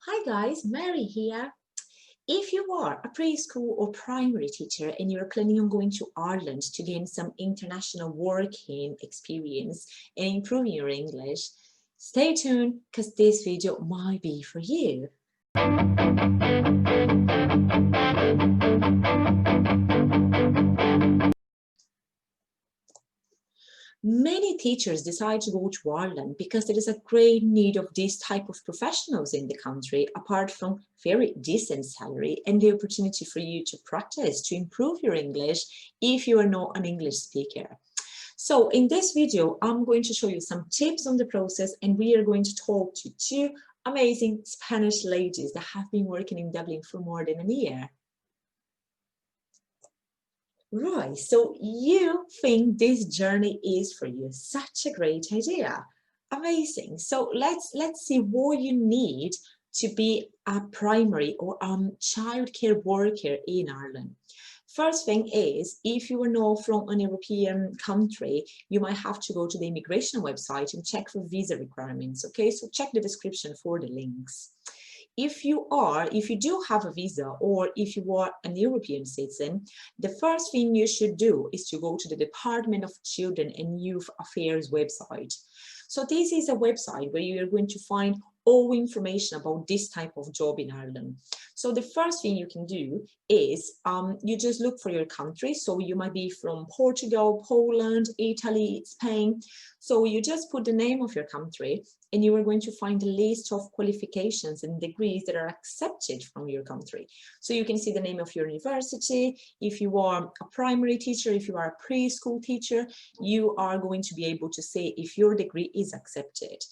Hi guys, Mary here. If you are a preschool or primary teacher and you're planning on going to Ireland to gain some international working experience and improving your English, stay tuned because this video might be for you. Many teachers decide to go to Ireland because there is a great need of this type of professionals in the country, apart from very decent salary and the opportunity for you to practice, to improve your English if you are not an English speaker. So in this video, I'm going to show you some tips on the process, and we are going to talk to two amazing Spanish ladies that have been working in Dublin for more than a year. Right, so you think this journey is for you. Such a great idea. Amazing. So let's see what you need to be a primary or childcare worker in Ireland. First thing is, if you are not from an European country, you might have to go to the immigration website and check for visa requirements. Okay, so check the description for the links. If you do have a visa, or if you are an European citizen, the first thing you should do is to go to the Department of Children and Youth Affairs website. So this is a website where you're going to find all information about this type of job in Ireland. So the first thing you can do is you just look for your country. So you might be from Portugal, Poland, Italy, Spain. So you just put the name of your country and you are going to find a list of qualifications and degrees that are accepted from your country. So you can see the name of your university. If you are a primary teacher, if you are a preschool teacher, you are going to be able to say if your degree is accepted.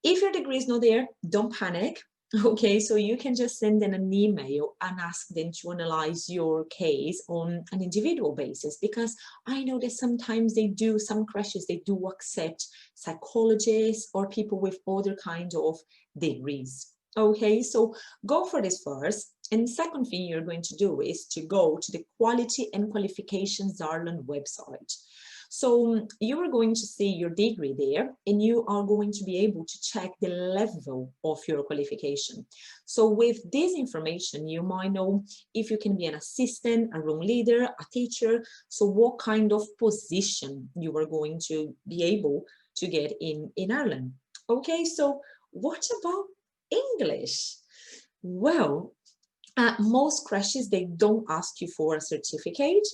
If your degree is not there, don't panic. Okay, so you can just send them an email and ask them to analyze your case on an individual basis, because I know that sometimes some crèches, they do accept psychologists or people with other kinds of degrees. Okay, so go for this first. And second thing you're going to do is to go to the Quality and Qualifications Ireland website. So you are going to see your degree there, and you are going to be able to check the level of your qualification. So with this information, you might know if you can be an assistant, a room leader, a teacher, so what kind of position you are going to be able to get in Ireland. Okay, so what about English? Well, most crèches, they don't ask you for a certificate,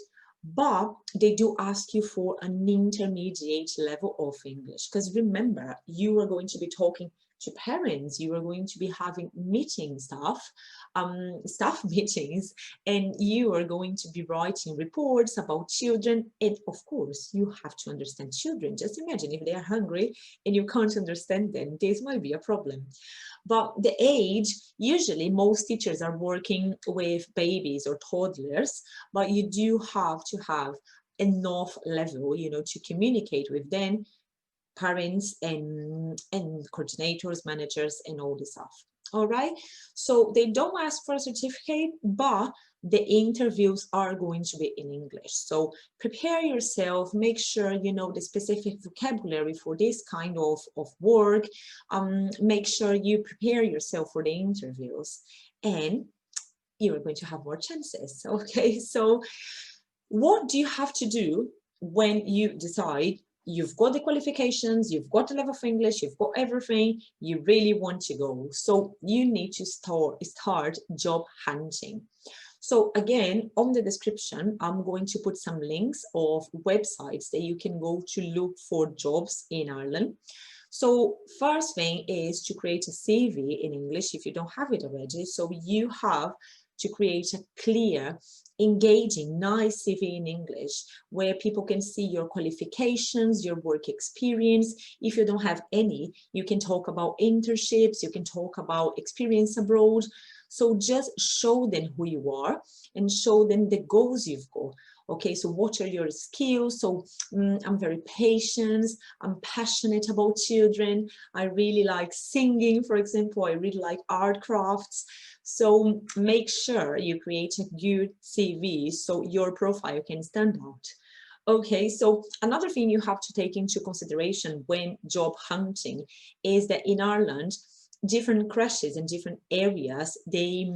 but they do ask you for an intermediate level of English, because remember, you are going to be talking to parents, you are going to be having staff meetings, and you are going to be writing reports about children, and of course you have to understand children. Just imagine if they are hungry and you can't understand them, this might be a problem. But the age, usually most teachers are working with babies or toddlers, but you do have to have enough level, to communicate with them, parents and coordinators, managers, and all this stuff. All right, so they don't ask for a certificate, but the interviews are going to be in English. So prepare yourself, make sure you know the specific vocabulary for this kind of work. Make sure you prepare yourself for the interviews, and you're going to have more chances. Okay, so what do you have to do when you decide you've got the qualifications, you've got the level of English, you've got everything, you really want to go? So you need to start job hunting. So again, on the description, I'm going to put some links of websites that you can go to look for jobs in Ireland. So first thing is to create a CV in English if you don't have it already. So you have to create a clear, engaging, nice CV in English where people can see your qualifications, your work experience. If you don't have any, you can talk about internships, you can talk about experience abroad. So just show them who you are and show them the goals you've got. Okay, so what are your skills? So I'm very patient, I'm passionate about children, I really like singing, for example, I really like art crafts. So make sure you create a good CV so your profile can stand out. Okay, so another thing you have to take into consideration when job hunting is that in Ireland, different crèches and different areas, they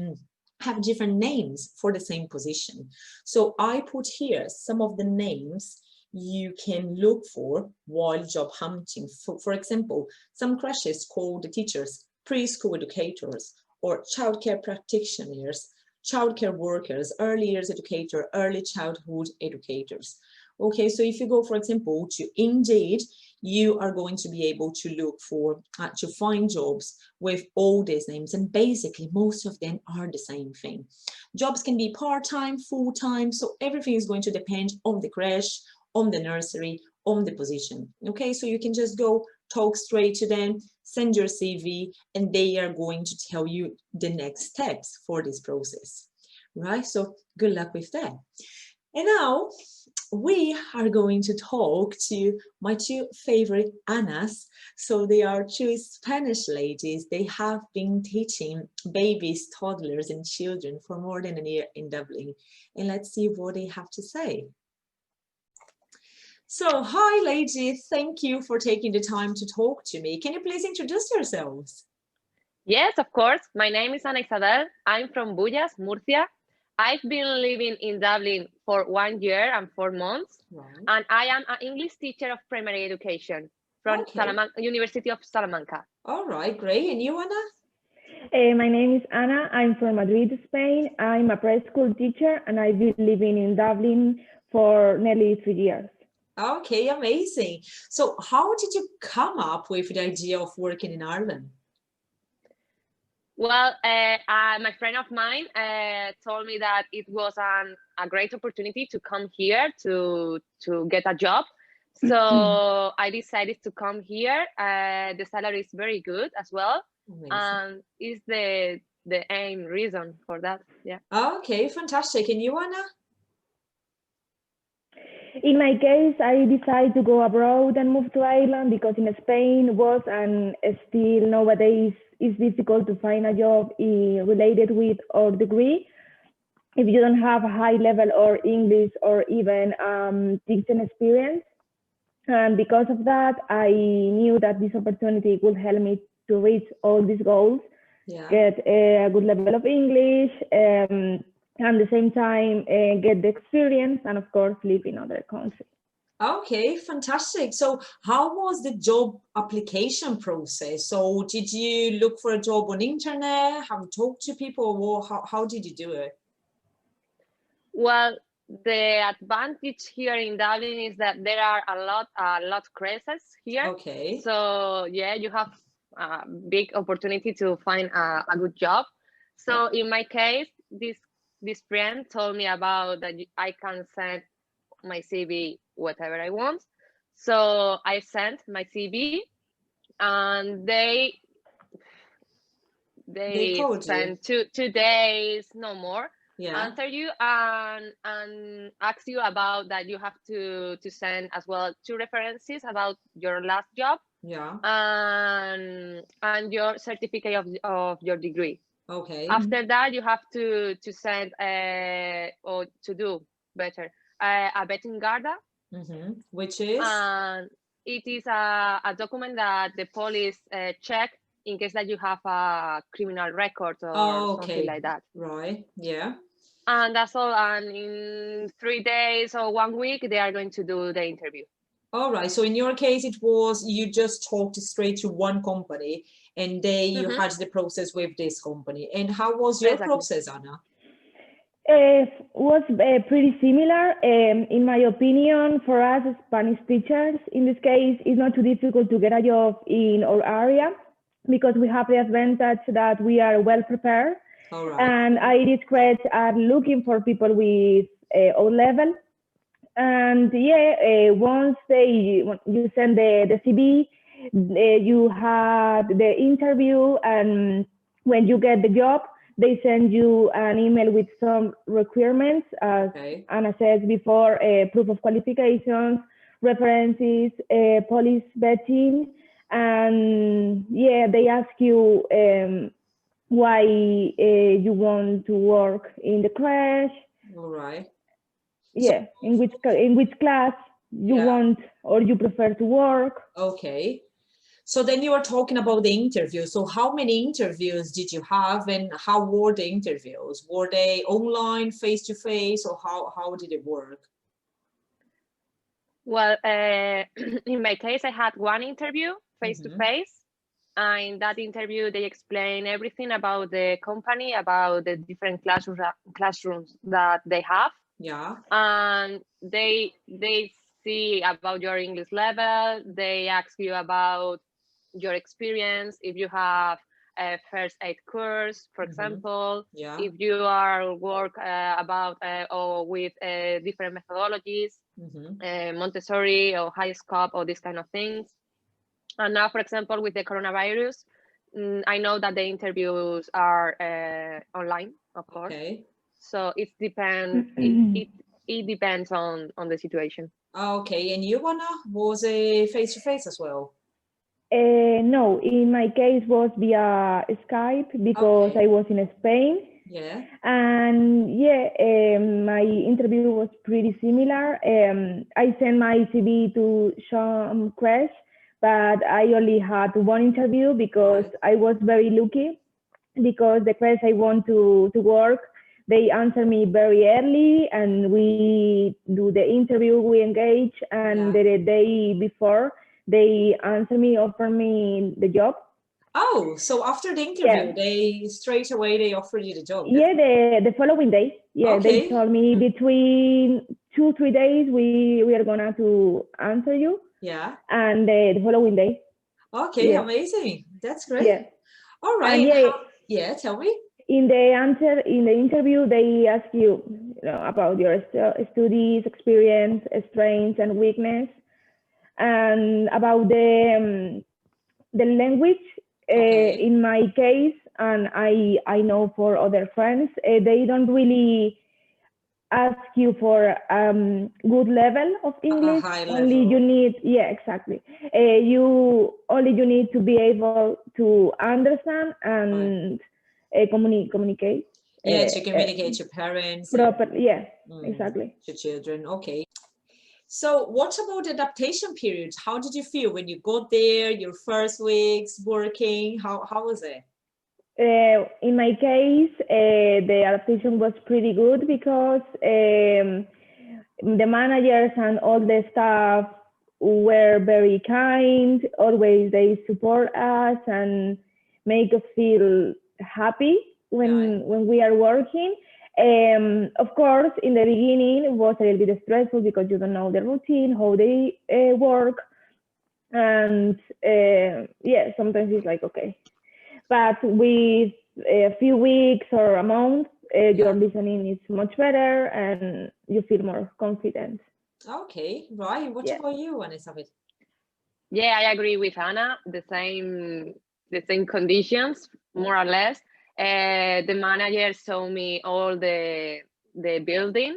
have different names for the same position. So I put here some of the names you can look for while job hunting. For example, some crèches call the teachers preschool educators or childcare practitioners, childcare workers, early years educator, early childhood educators. Okay, so if you go, for example, to Indeed, you are going to be able to look for, to find jobs with all these names, and basically most of them are the same thing. Jobs can be part-time, full-time, so everything is going to depend on the crèche, on the nursery, on the position. Okay, so you can just go talk straight to them, send your CV, and they are going to tell you the next steps for this process, right? So good luck with that. And now we are going to talk to my two favorite Annas. So they are two Spanish ladies. They have been teaching babies, toddlers, and children for more than a year in Dublin. And let's see what they have to say. So, hi ladies, thank you for taking the time to talk to me. Can you please introduce yourselves? Yes, of course. My name is Ana Isabel. I'm from Bullas, Murcia. I've been living in Dublin for 1 year and 4 months, Right. and I am an English teacher of primary education from University of Salamanca. All right, great. And you, Ana? My name is Ana. I'm from Madrid, Spain. I'm a preschool teacher, and I've been living in Dublin for nearly 3 years. Okay, amazing. So how did you come up with the idea of working in Ireland? Well, my friend of mine told me that it was a great opportunity to come here to get a job. So I decided to come here. The salary is very good as well. Amazing. And is the aim reason for that. Yeah. Okay, fantastic. And you, Ana? In my case, I decided to go abroad and move to Ireland because in Spain was and still nowadays is difficult to find a job related with our degree if you don't have a high level or English or even teaching experience. And because of that, I knew that this opportunity would help me to reach all these goals, get a good level of English, and at the same time get the experience and of course live in other countries. Okay, fantastic. So how was the job application process? So did you look for a job on internet? Have you talked to people, or how did you do it? Well, the advantage here in Dublin is that there are a lot of crèches here. Okay. So yeah, you have a big opportunity to find a good job. So in my case, this friend told me about that I can send my CV whatever I want. So I sent my CV, and they spent 2 days, no more, answer you and ask you about that you have to send as well 2 references about your last job, and your certificate of your degree. Okay. After that, you have to send or to do better a vetting garda, which is it is a document that the police check in case that you have a criminal record or something like that. Right. Yeah. And that's all. And in 3 days or 1 week, they are going to do the interview. All right. So in your case, it was you just talked straight to one company, and you had the process with this company. And how was your process, Ana? Was pretty similar. In my opinion, for us as Spanish teachers, in this case, it's not too difficult to get a job in our area because we have the advantage that we are well prepared. All right. And Irish crèches are looking for people with O level. And once you send the CV, you had the interview, and when you get the job, they send you an email with some requirements, as Anna said before, proof of qualifications, references, police vetting, and they ask you why you want to work in the crèche. All right. Yeah, in which class you want or you prefer to work. Okay. So then you were talking about the interview. So how many interviews did you have, and how were the interviews? Were they online, face-to-face, or how did it work? Well, in my case, I had one interview face-to-face. And in that interview, they explain everything about the company, about the different classrooms that they have. Yeah. And they see about your English level. They ask you about your experience, if you have a first aid course, for example, Yeah. if you are work about or with different methodologies, Montessori or high scope or these kind of things. And now, for example, with the coronavirus, I know that the interviews are online, of course. Okay. So it depends. It depends on the situation. Okay, and you, Anna, was a face-to-face as well? No, in my case was via Skype because I was in Spain. Yeah. And yeah, my interview was pretty similar. I sent my CV to some crèches, but I only had one interview because I was very lucky, because the crèche I want to work, they answer me very early, and we do the interview, we engage, and the day before they answer me, offer me the job. Oh, so after the interview, they straight away they offered you the job? Yeah, the following day. Yeah, they told me between 2-3 days we are gonna to answer you. Yeah. And the following day. Okay, amazing. That's great. Yeah. All right. And tell me. In the interview, they ask you, about your studies, experience, strengths, and weakness, and about the language. In my case, and I know for other friends, they don't really ask you for good level of English. Only you need, exactly. You need to be able to understand and communicate. Yeah, to communicate to parents. Properly, exactly. To children, okay. So what about the adaptation period? How did you feel when you got there, your first weeks working? How was it? In my case, the adaptation was pretty good because the managers and all the staff were very kind. Always they support us and make us feel happy when we are working. Of course, in the beginning, it was a little bit stressful because you don't know the routine, how they work. And sometimes it's like, okay. But with a few weeks or a month, your listening is much better and you feel more confident. Okay, right. What about you, Elizabeth? Yeah, I agree with Anna. The same conditions, more or less. The manager showed me all the building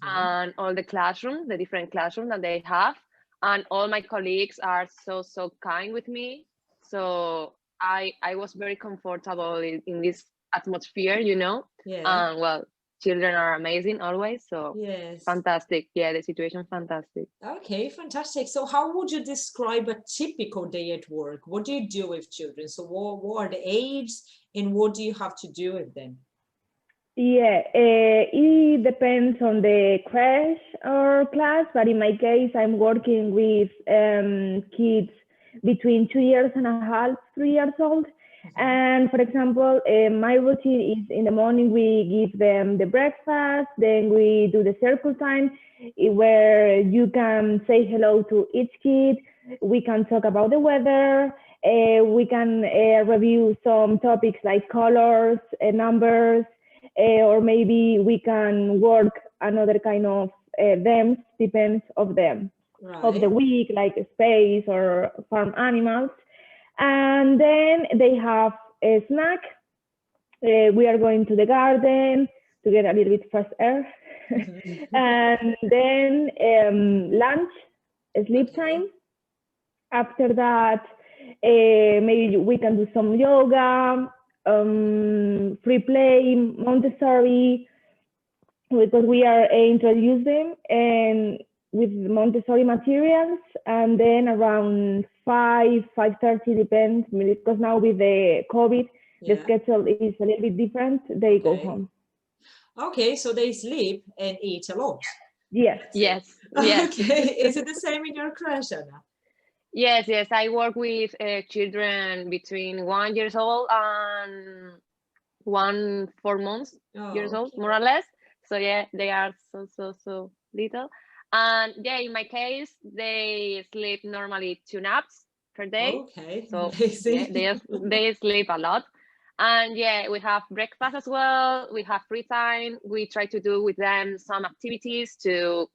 and all the classrooms, the different classrooms that they have. And all my colleagues are so kind with me. So I was very comfortable in this atmosphere, Yeah. Well, children are amazing always. So fantastic. Yeah, the situation fantastic. Okay, fantastic. So how would you describe a typical day at work? What do you do with children? So what are the ages and what do you have to do with them? Yeah, it depends on the crèche or class, but in my case, I'm working with kids between 2 years and a half, 3 years old. And for example, my routine is in the morning, we give them the breakfast, then we do the circle time where you can say hello to each kid. We can talk about the weather. We can review some topics like colors, numbers, or maybe we can work another kind of themes, depends of them, of the week, like space or farm animals. And then they have a snack. We are going to the garden to get a little bit fresh air. And then lunch, sleep time. After that, maybe we can do some yoga, free play, Montessori, because we are introducing them and with Montessori materials. And then around 5:30, depends, because now with the COVID, the schedule is a little bit different. They go home. Okay, so they sleep and eat a lot. Yes. Yes. Okay, is it the same in your crèche, Anna? Yes. I work with children between 1 year old and 4 months years old, more or less. So yeah, they are so little. And yeah, in my case, they sleep normally 2 naps per day. Okay, so amazing. yeah, they sleep a lot. And yeah, we have breakfast as well. We have free time. We try to do with them some activities to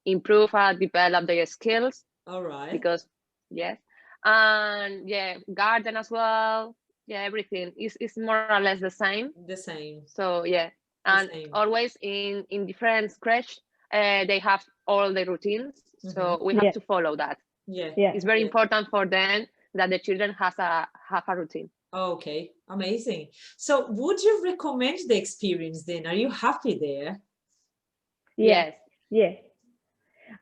improve and develop their skills. All right. Because yes, and yeah, garden as well. Yeah, everything is more or less the same. The same. So yeah, and always in different crèches, they have all the routines. So we have to follow that. Yeah. It's very important for them that the children have a routine. Okay, amazing. So would you recommend the experience then? Are you happy there? Yes.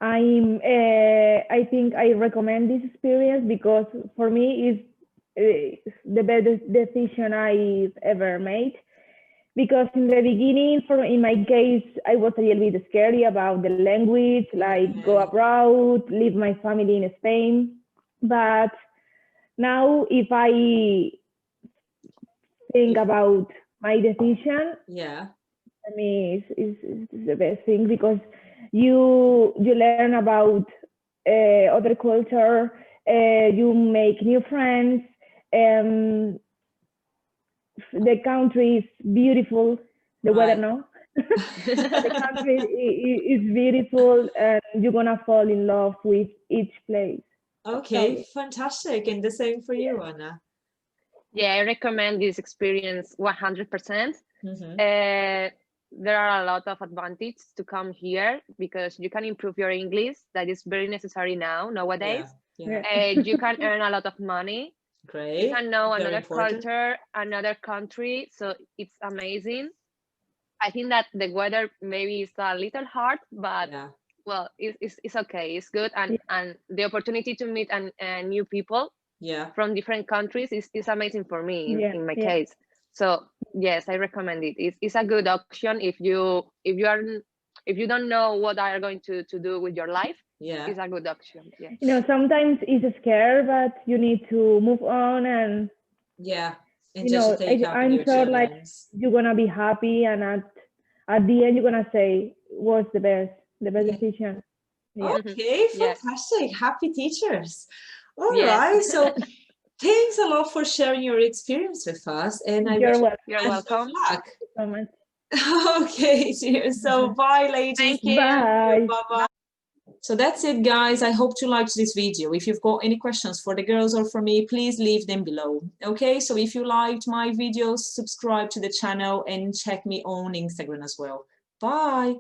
I think I recommend this experience because for me it's the best decision I've ever made. Because in the beginning, in my case, I was a little bit scary about the language, like go abroad, leave my family in Spain. But now if I think about my decision, I mean, it's the best thing because you learn about other culture, you make new friends, the country is beautiful, the weather now. The country is beautiful and you're gonna fall in love with each place. Okay, fantastic. And the same for you, Anna. Yeah, I recommend this experience 100%. There are a lot of advantages to come here because you can improve your English. That is very necessary nowadays. You can earn a lot of money. Great. You can know another culture, another country. So it's amazing. I think that the weather maybe is a little hard, but well, it's okay. It's good. And the opportunity to meet new people from different countries is amazing for me in my case. So yes, I recommend it. It's a good option if you don't know what are going to do with your life. It's a good option. Yeah. You know, sometimes it's scary, but you need to move on and and just take up I'm sure like you're gonna be happy, and at the end you're gonna say what's the best decision. Okay, fantastic. Happy teachers. All right, so thanks a lot for sharing your experience with us, and you're welcome. You're welcome. Good luck. So much. Okay, cheers. So bye, ladies. Thank you. Bye. Bye. So that's it, guys. I hope you liked this video. If you've got any questions for the girls or for me, please leave them below. Okay, so if you liked my videos, subscribe to the channel and check me on Instagram as well. Bye.